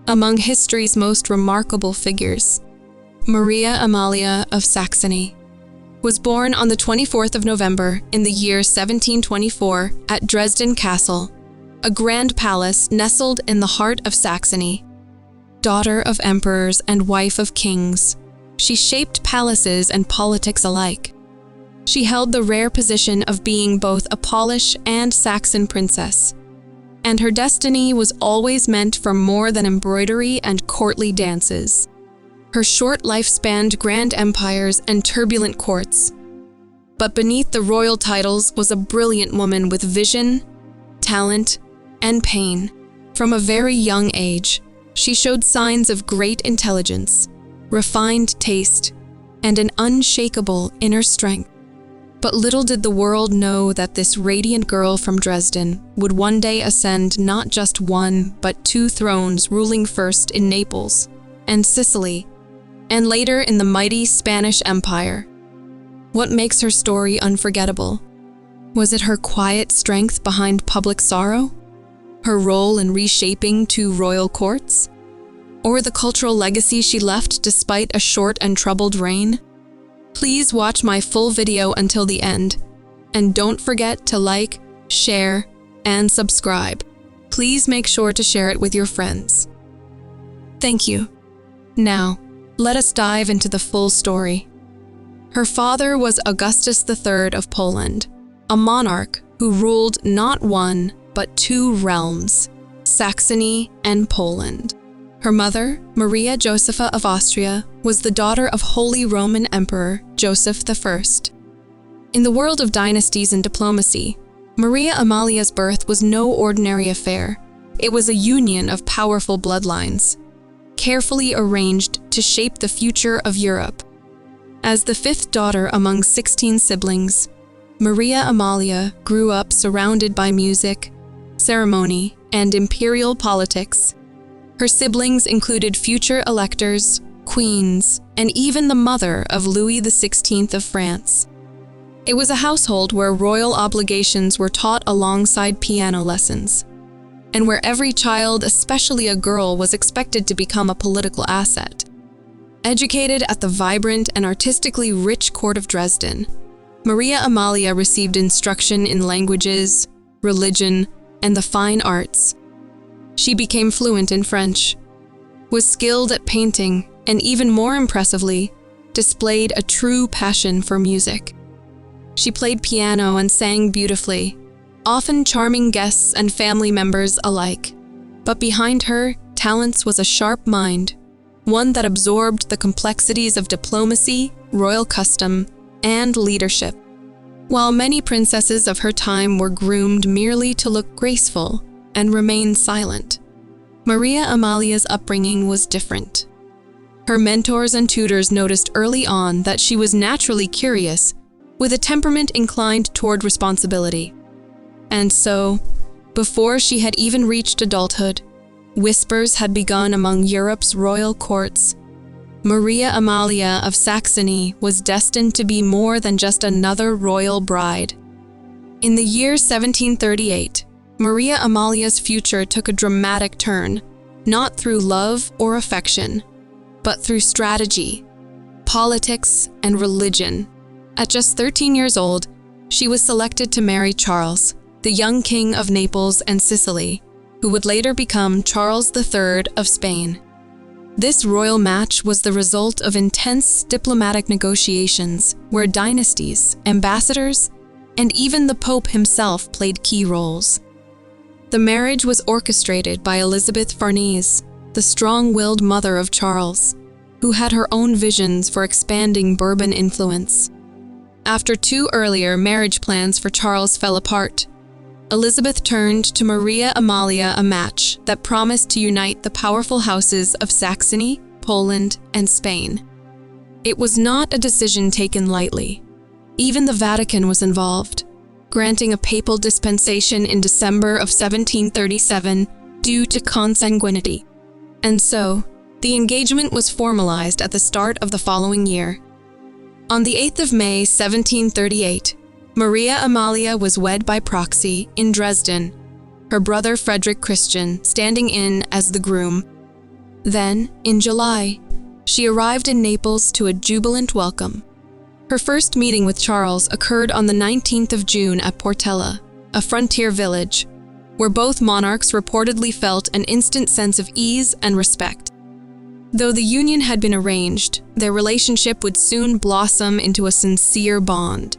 Among history's most remarkable figures, Maria Amalia of Saxony was born on the 24th of November in the year 1724 at Dresden Castle, a grand palace nestled in the heart of Saxony. Daughter of emperors and wife of kings, she shaped palaces and politics alike. She held the rare position of being both a Polish and Saxon princess, and her destiny was always meant for more than embroidery and courtly dances. Her short life spanned grand empires and turbulent courts, but beneath the royal titles was a brilliant woman with vision, talent, and pain. From a very young age, she showed signs of great intelligence, refined taste, and an unshakable inner strength. But little did the world know that this radiant girl from Dresden would one day ascend not just one, but two thrones, ruling first in Naples and Sicily, and later in the mighty Spanish Empire. What makes her story unforgettable? Was it her quiet strength behind public sorrow? Her role in reshaping two royal courts? Or the cultural legacy she left despite a short and troubled reign? Please watch my full video until the end, and don't forget to like, share, and subscribe. Please make sure to share it with your friends. Thank you. Now, let us dive into the full story. Her father was Augustus III of Poland, a monarch who ruled not one, but two realms, Saxony and Poland. Her mother, Maria Josepha of Austria, was the daughter of Holy Roman Emperor Joseph I. In the world of dynasties and diplomacy, Maria Amalia's birth was no ordinary affair. It was a union of powerful bloodlines, carefully arranged to shape the future of Europe. As the fifth daughter among 16 siblings, Maria Amalia grew up surrounded by music, ceremony, and imperial politics. Her siblings included future electors, queens, and even the mother of Louis XVI of France. It was a household where royal obligations were taught alongside piano lessons, and where every child, especially a girl, was expected to become a political asset. Educated at the vibrant and artistically rich court of Dresden, Maria Amalia received instruction in languages, religion, and the fine arts. She became fluent in French, was skilled at painting, and even more impressively, displayed a true passion for music. She played piano and sang beautifully, often charming guests and family members alike. But behind her talents was a sharp mind, one that absorbed the complexities of diplomacy, royal custom, and leadership. While many princesses of her time were groomed merely to look graceful and remain silent, Maria Amalia's upbringing was different. Her mentors and tutors noticed early on that she was naturally curious, with a temperament inclined toward responsibility. And so, before she had even reached adulthood, whispers had begun among Europe's royal courts. Maria Amalia of Saxony was destined to be more than just another royal bride. In the year 1738, Maria Amalia's future took a dramatic turn, not through love or affection, but through strategy, politics, and religion. At just 13 years old, she was selected to marry Charles, the young king of Naples and Sicily, who would later become Charles III of Spain. This royal match was the result of intense diplomatic negotiations where dynasties, ambassadors, and even the Pope himself played key roles. The marriage was orchestrated by Elizabeth Farnese, the strong-willed mother of Charles, who had her own visions for expanding Bourbon influence. After two earlier marriage plans for Charles fell apart, Elizabeth turned to Maria Amalia a match that promised to unite the powerful houses of Saxony, Poland, and Spain. It was not a decision taken lightly. Even the Vatican was involved, granting a papal dispensation in December of 1737 due to consanguinity. And so, the engagement was formalized at the start of the following year. On the 8th of May 1738, Maria Amalia was wed by proxy in Dresden, her brother Frederick Christian standing in as the groom. Then, in July, she arrived in Naples to a jubilant welcome. Her first meeting with Charles occurred on the 19th of June at Portella, a frontier village, where both monarchs reportedly felt an instant sense of ease and respect. Though the union had been arranged, their relationship would soon blossom into a sincere bond.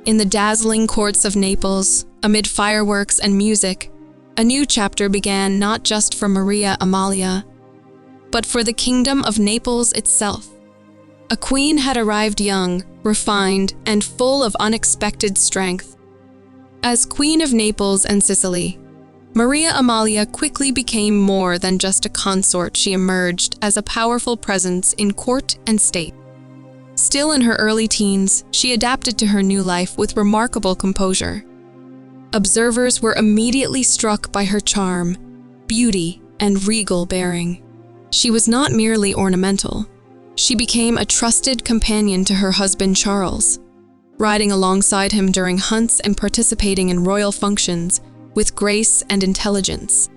In the dazzling courts of Naples, amid fireworks and music, a new chapter began not just for Maria Amalia, but for the kingdom of Naples itself. A queen had arrived young, refined, and full of unexpected strength. As Queen of Naples and Sicily, Maria Amalia quickly became more than just a consort. She emerged as a powerful presence in court and state. Still in her early teens, she adapted to her new life with remarkable composure. Observers were immediately struck by her charm, beauty, and regal bearing. She was not merely ornamental. She became a trusted companion to her husband Charles, riding alongside him during hunts and participating in royal functions with grace and intelligence.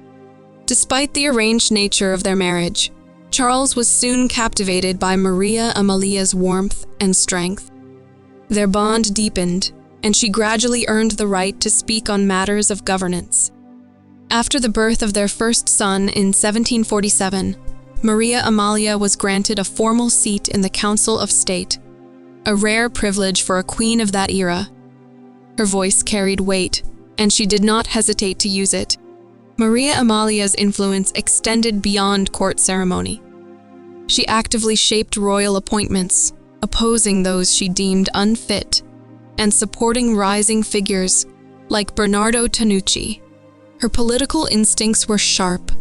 Despite the arranged nature of their marriage, Charles was soon captivated by Maria Amalia's warmth and strength. Their bond deepened, and she gradually earned the right to speak on matters of governance. After the birth of their first son in 1747, Maria Amalia was granted a formal seat in the Council of State, a rare privilege for a queen of that era. Her voice carried weight, and she did not hesitate to use it. Maria Amalia's influence extended beyond court ceremony. She actively shaped royal appointments, opposing those she deemed unfit, and supporting rising figures like Bernardo Tanucci. Her political instincts were sharp,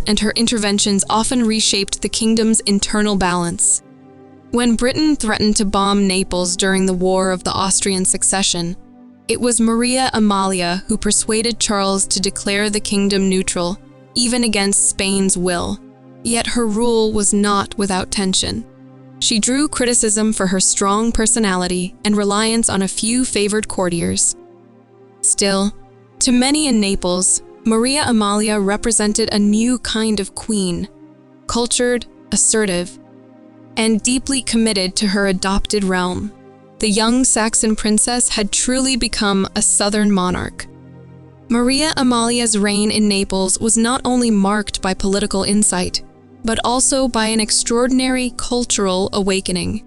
and her interventions often reshaped the kingdom's internal balance. When Britain threatened to bomb Naples during the War of the Austrian Succession, it was Maria Amalia who persuaded Charles to declare the kingdom neutral, even against Spain's will. Yet her rule was not without tension. She drew criticism for her strong personality and reliance on a few favored courtiers. Still, to many in Naples, Maria Amalia represented a new kind of queen, cultured, assertive, and deeply committed to her adopted realm. The young Saxon princess had truly become a southern monarch. Maria Amalia's reign in Naples was not only marked by political insight, but also by an extraordinary cultural awakening.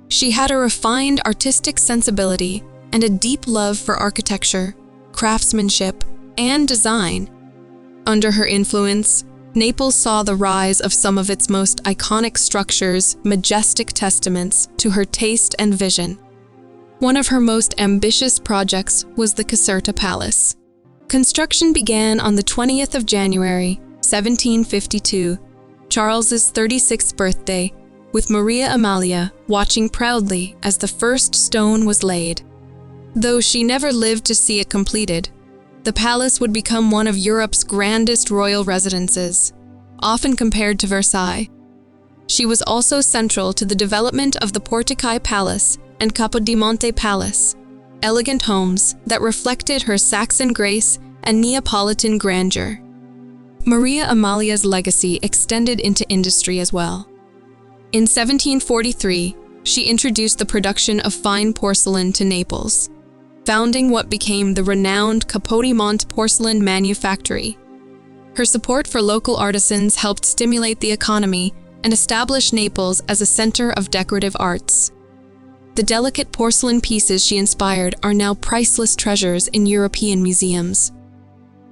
She had a refined artistic sensibility and a deep love for architecture, craftsmanship, and design. Under her influence, Naples saw the rise of some of its most iconic structures, majestic testaments to her taste and vision. One of her most ambitious projects was the Caserta Palace. Construction began on the 20th of January, 1752, Charles's 36th birthday, with Maria Amalia watching proudly as the first stone was laid. Though she never lived to see it completed, the palace would become one of Europe's grandest royal residences, often compared to Versailles. She was also central to the development of the Portici Palace and Capodimonte Palace, elegant homes that reflected her Saxon grace and Neapolitan grandeur. Maria Amalia's legacy extended into industry as well. In 1743, she introduced the production of fine porcelain to Naples, founding what became the renowned Capodimonte porcelain manufactory. Her support for local artisans helped stimulate the economy and establish Naples as a center of decorative arts. The delicate porcelain pieces she inspired are now priceless treasures in European museums.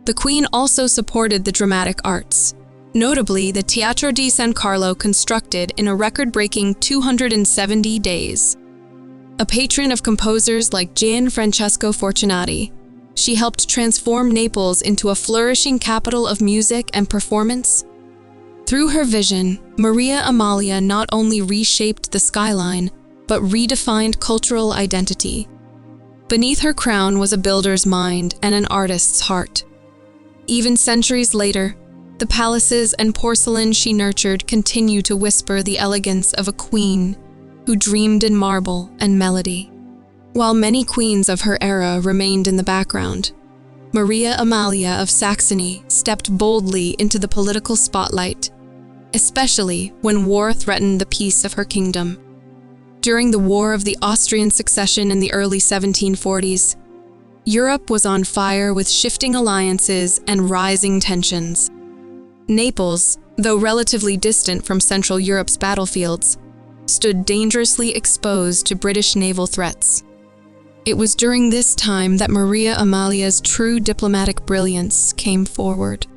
The Queen also supported the dramatic arts, notably the Teatro di San Carlo, constructed in a record-breaking 270 days. A patron of composers like Gianfrancesco Fortunati, she helped transform Naples into a flourishing capital of music and performance. Through her vision, Maria Amalia not only reshaped the skyline, but redefined cultural identity. Beneath her crown was a builder's mind and an artist's heart. Even centuries later, the palaces and porcelain she nurtured continue to whisper the elegance of a queen who dreamed in marble and melody. While many queens of her era remained in the background, Maria Amalia of Saxony stepped boldly into the political spotlight. especially when war threatened the peace of her kingdom. During the War of the Austrian Succession in the early 1740s, Europe was on fire with shifting alliances and rising tensions. Naples, though relatively distant from Central Europe's battlefields, stood dangerously exposed to British naval threats. It was during this time that Maria Amalia's true diplomatic brilliance came forward.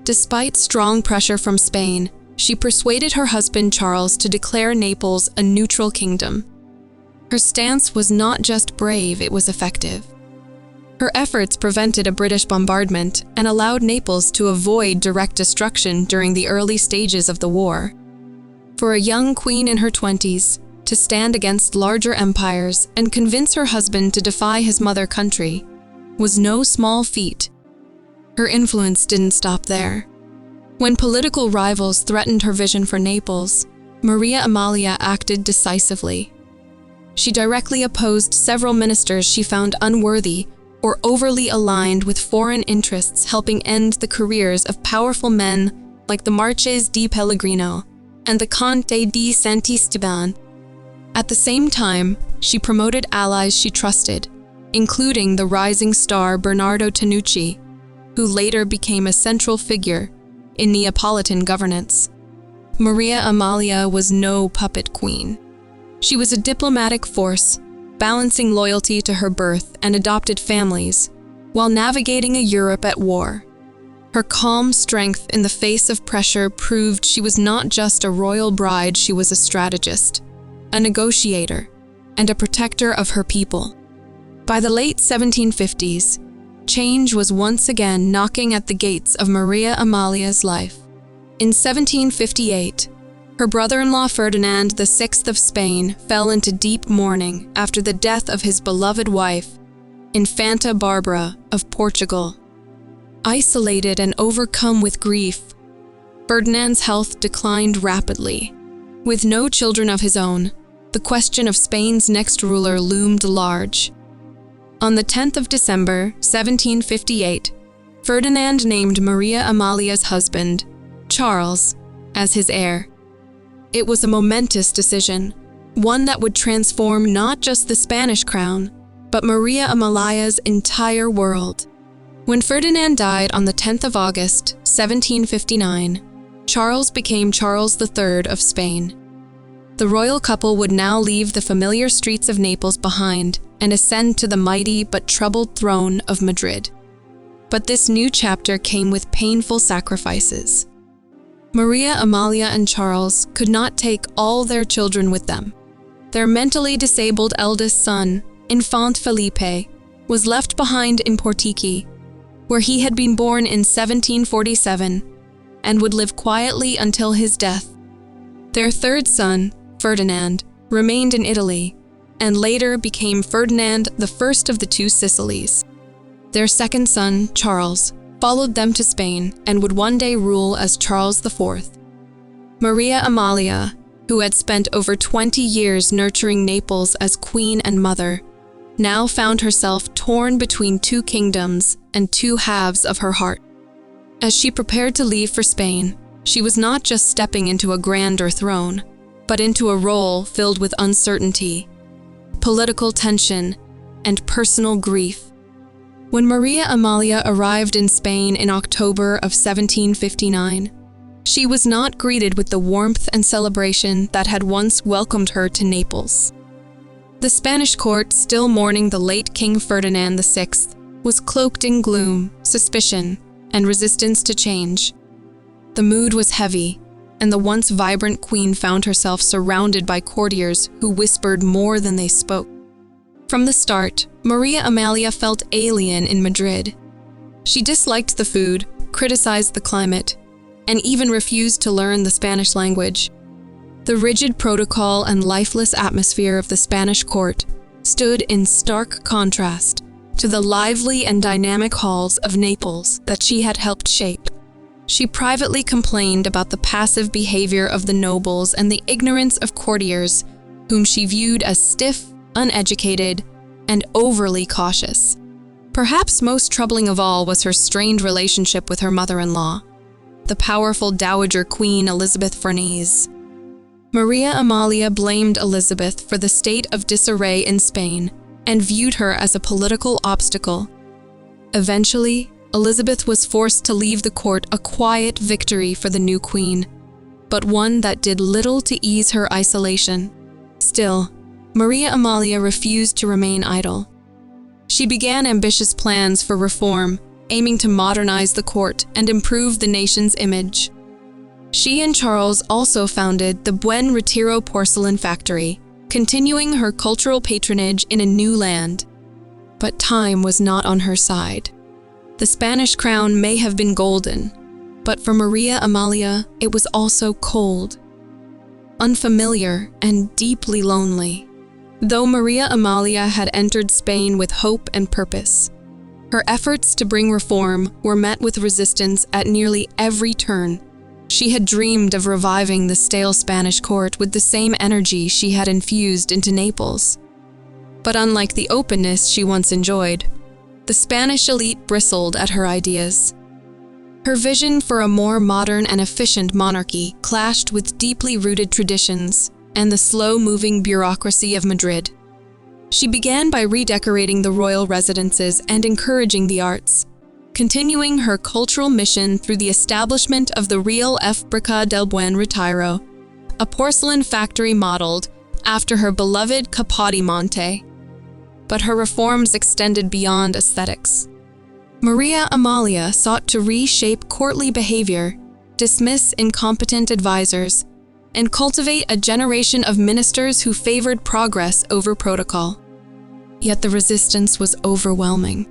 Despite strong pressure from Spain, she persuaded her husband Charles to declare Naples a neutral kingdom. Her stance was not just brave, it was effective. Her efforts prevented a British bombardment and allowed Naples to avoid direct destruction during the early stages of the war. For a young queen in her 20s, to stand against larger empires and convince her husband to defy his mother country was no small feat. Her influence didn't stop there. When political rivals threatened her vision for Naples, Maria Amalia acted decisively. She directly opposed several ministers she found unworthy or overly aligned with foreign interests, helping end the careers of powerful men like the Marchese di Pellegrino and the Conte di Santisteban. At the same time, she promoted allies she trusted, including the rising star Bernardo Tanucci, who later became a central figure in Neapolitan governance. Maria Amalia was no puppet queen. She was a diplomatic force, balancing loyalty to her birth and adopted families, while navigating a Europe at war. Her calm strength in the face of pressure proved she was not just a royal bride, she was a strategist, a negotiator, and a protector of her people. By the late 1750s, change was once again knocking at the gates of Maria Amalia's life. In 1758, her brother-in-law Ferdinand VI of Spain fell into deep mourning after the death of his beloved wife, Infanta Barbara of Portugal. Isolated and overcome with grief, Ferdinand's health declined rapidly. With no children of his own, the question of Spain's next ruler loomed large. On the 10th of December, 1758, Ferdinand named Maria Amalia's husband, Charles, as his heir. It was a momentous decision, one that would transform not just the Spanish crown, but Maria Amalia's entire world. When Ferdinand died on the 10th of August, 1759, Charles became Charles III of Spain. The royal couple would now leave the familiar streets of Naples behind and ascend to the mighty but troubled throne of Madrid. But this new chapter came with painful sacrifices. Maria Amalia and Charles could not take all their children with them. Their mentally disabled eldest son, Infant Felipe, was left behind in Portici, where he had been born in 1747 and would live quietly until his death. Their third son, Ferdinand, remained in Italy and later became Ferdinand I of the two Sicilies. Their second son, Charles, followed them to Spain and would one day rule as Charles IV. Maria Amalia, who had spent over 20 years nurturing Naples as queen and mother, now found herself torn between two kingdoms and two halves of her heart. As she prepared to leave for Spain, she was not just stepping into a grander throne, but into a role filled with uncertainty, political tension, and personal grief. When Maria Amalia arrived in Spain in October of 1759, she was not greeted with the warmth and celebration that had once welcomed her to Naples. The Spanish court, still mourning the late King Ferdinand VI, was cloaked in gloom, suspicion, and resistance to change. The mood was heavy, and the once vibrant queen found herself surrounded by courtiers who whispered more than they spoke. From the start, Maria Amalia felt alien in Madrid. She disliked the food, criticized the climate, and even refused to learn the Spanish language. The rigid protocol and lifeless atmosphere of the Spanish court stood in stark contrast to the lively and dynamic halls of Naples that she had helped shape. She privately complained about the passive behavior of the nobles and the ignorance of courtiers, whom she viewed as stiff, uneducated, and overly cautious. Perhaps most troubling of all was her strained relationship with her mother-in-law. the powerful Dowager Queen Elizabeth Farnese. Maria Amalia blamed Elizabeth for the state of disarray in Spain and viewed her as a political obstacle. Eventually, Elizabeth was forced to leave the court, a quiet victory for the new queen, but one that did little to ease her isolation. Still, Maria Amalia refused to remain idle. She began ambitious plans for reform, aiming to modernize the court and improve the nation's image. She and Charles also founded the Buen Retiro porcelain factory, continuing her cultural patronage in a new land. But time was not on her side. The Spanish crown may have been golden, but for Maria Amalia, it was also cold, unfamiliar, and deeply lonely. Though Maria Amalia had entered Spain with hope and purpose, her efforts to bring reform were met with resistance at nearly every turn. She had dreamed of reviving the stale Spanish court with the same energy she had infused into Naples. But unlike the openness she once enjoyed, the Spanish elite bristled at her ideas. Her vision for a more modern and efficient monarchy clashed with deeply rooted traditions and the slow-moving bureaucracy of Madrid. She began by redecorating the royal residences and encouraging the arts, continuing her cultural mission through the establishment of the Real Fábrica del Buen Retiro, a porcelain factory modeled after her beloved Capodimonte. But her reforms extended beyond aesthetics. Maria Amalia sought to reshape courtly behavior, dismiss incompetent advisors, and cultivate a generation of ministers who favored progress over protocol. Yet the resistance was overwhelming.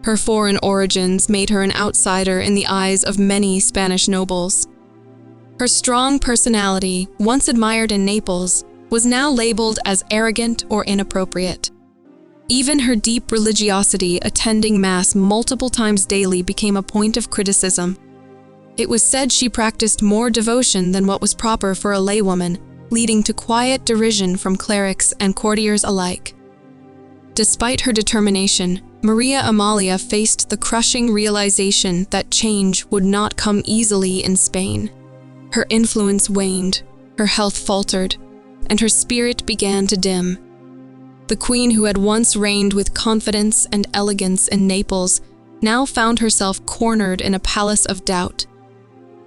Her foreign origins made her an outsider in the eyes of many Spanish nobles. Her strong personality, once admired in Naples, was now labeled as arrogant or inappropriate. Even her deep religiosity, attending Mass multiple times daily, became a point of criticism. It was said she practiced more devotion than what was proper for a laywoman, leading to quiet derision from clerics and courtiers alike. Despite her determination, Maria Amalia faced the crushing realization that change would not come easily in Spain. Her influence waned, her health faltered, and her spirit began to dim. The queen who had once reigned with confidence and elegance in Naples now found herself cornered in a palace of doubt.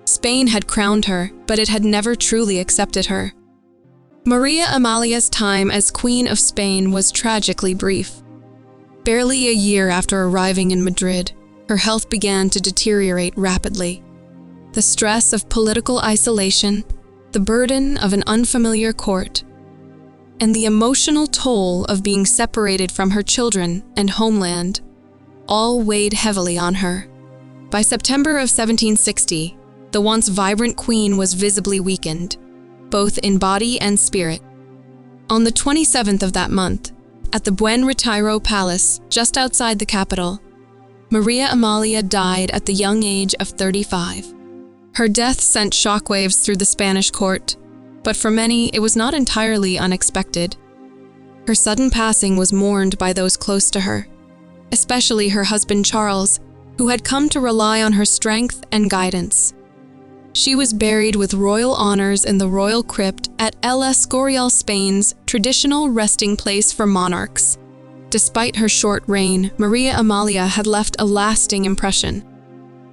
Spain had crowned her, but it had never truly accepted her. Maria Amalia's time as Queen of Spain was tragically brief. Barely a year after arriving in Madrid, her health began to deteriorate rapidly. The stress of political isolation, the burden of an unfamiliar court, and the emotional toll of being separated from her children and homeland all weighed heavily on her. By September of 1760, the once vibrant queen was visibly weakened, both in body and spirit. On the 27th of that month, at the Buen Retiro Palace, just outside the capital, Maria Amalia died at the young age of 35. Her death sent shockwaves through the Spanish court, but for many it was not entirely unexpected. Her sudden passing was mourned by those close to her, especially her husband Charles, who had come to rely on her strength and guidance. She was buried with royal honors in the royal crypt at El Escorial, Spain's traditional resting place for monarchs. Despite her short reign, Maria Amalia had left a lasting impression.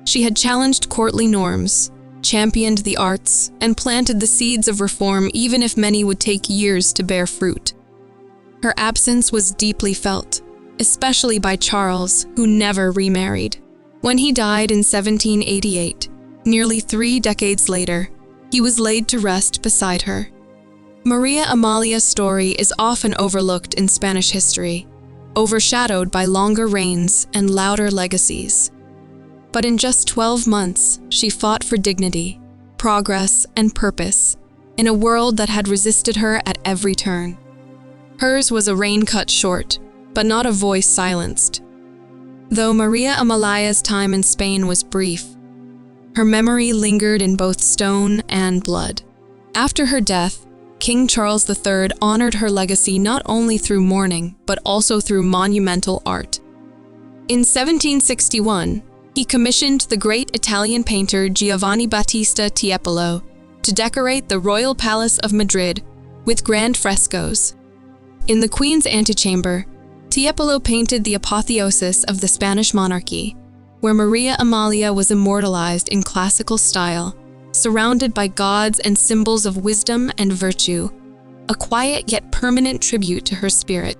She had challenged courtly norms, championed the arts, and planted the seeds of reform even if many would take years to bear fruit. Her absence was deeply felt, especially by Charles, who never remarried. When he died in 1788, nearly 3 decades later, he was laid to rest beside her. Maria Amalia's story is often overlooked in Spanish history, overshadowed by longer reigns and louder legacies. But in just 12 months, she fought for dignity, progress, and purpose in a world that had resisted her at every turn. Hers was a reign cut short, but not a voice silenced. Though Maria Amalia's time in Spain was brief, her memory lingered in both stone and blood. After her death, King Charles III honored her legacy not only through mourning, but also through monumental art. In 1761, He commissioned the great Italian painter Giovanni Battista Tiepolo to decorate the Royal Palace of Madrid with grand frescoes. In the Queen's antechamber, Tiepolo painted the apotheosis of the Spanish monarchy, where Maria Amalia was immortalized in classical style, surrounded by gods and symbols of wisdom and virtue, a quiet yet permanent tribute to her spirit.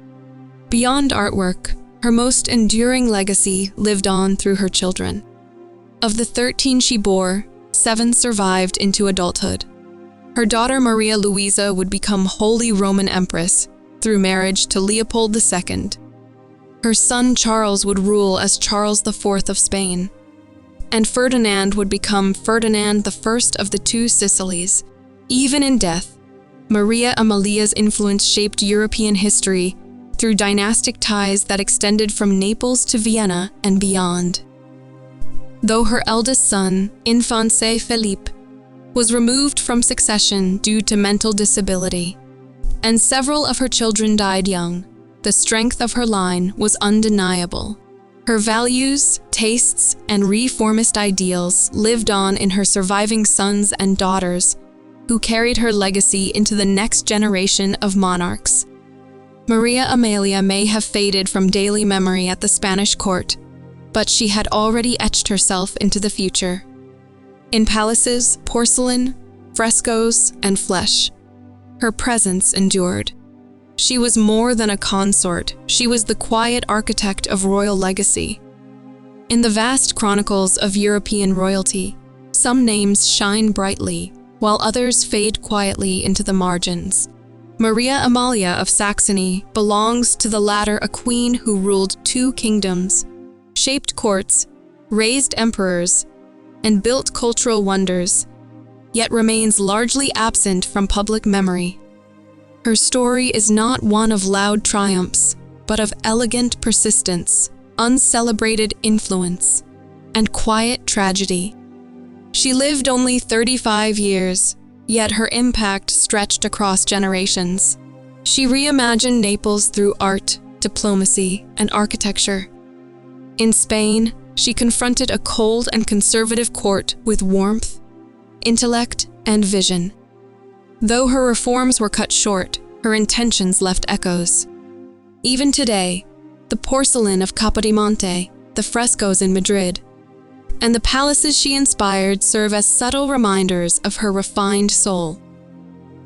Beyond artwork, her most enduring legacy lived on through her children. Of the 13 she bore, 7 survived into adulthood. Her daughter Maria Luisa would become Holy Roman Empress through marriage to Leopold II. Her son Charles would rule as Charles IV of Spain, and Ferdinand would become Ferdinand I of the Two Sicilies. Even in death, Maria Amalia's influence shaped European history through dynastic ties that extended from Naples to Vienna and beyond. Though her eldest son, Infante Felipe, was removed from succession due to mental disability, and several of her children died young, the strength of her line was undeniable. Her values, tastes, and reformist ideals lived on in her surviving sons and daughters, who carried her legacy into the next generation of monarchs. Maria Amalia may have faded from daily memory at the Spanish court, but she had already etched herself into the future. In palaces, porcelain, frescoes, and flesh, her presence endured. She was more than a consort, she was the quiet architect of royal legacy. In the vast chronicles of European royalty, some names shine brightly, while others fade quietly into the margins. Maria Amalia of Saxony belongs to the latter, a queen who ruled 2 kingdoms, shaped courts, raised emperors, and built cultural wonders, yet remains largely absent from public memory. Her story is not one of loud triumphs, but of elegant persistence, uncelebrated influence, and quiet tragedy. She lived only 35 years, yet her impact stretched across generations. She reimagined Naples through art, diplomacy, and architecture. In Spain, she confronted a cold and conservative court with warmth, intellect, and vision. Though her reforms were cut short, her intentions left echoes. Even today, the porcelain of Capodimonte, the frescoes in Madrid, and the palaces she inspired serve as subtle reminders of her refined soul.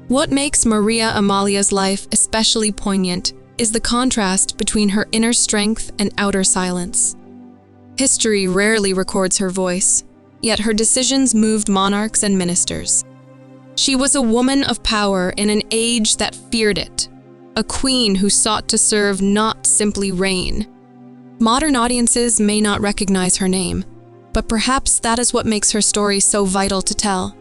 What makes Maria Amalia's life especially poignant is the contrast between her inner strength and outer silence. History rarely records her voice, yet her decisions moved monarchs and ministers. She was a woman of power in an age that feared it, a queen who sought to serve, not simply reign. Modern audiences may not recognize her name, but perhaps that is what makes her story so vital to tell.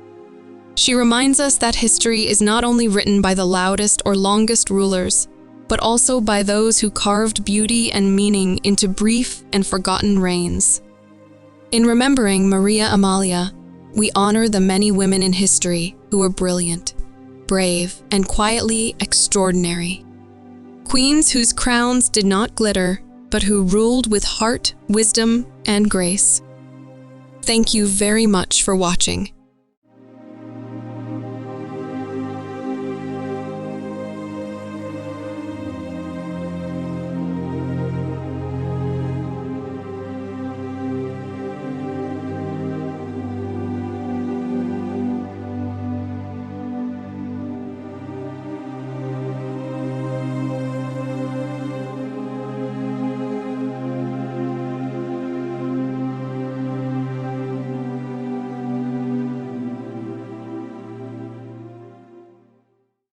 She reminds us that history is not only written by the loudest or longest rulers, but also by those who carved beauty and meaning into brief and forgotten reigns. In remembering Maria Amalia, we honor the many women in history who were brilliant, brave, and quietly extraordinary. Queens whose crowns did not glitter, but who ruled with heart, wisdom, and grace. Thank you very much for watching.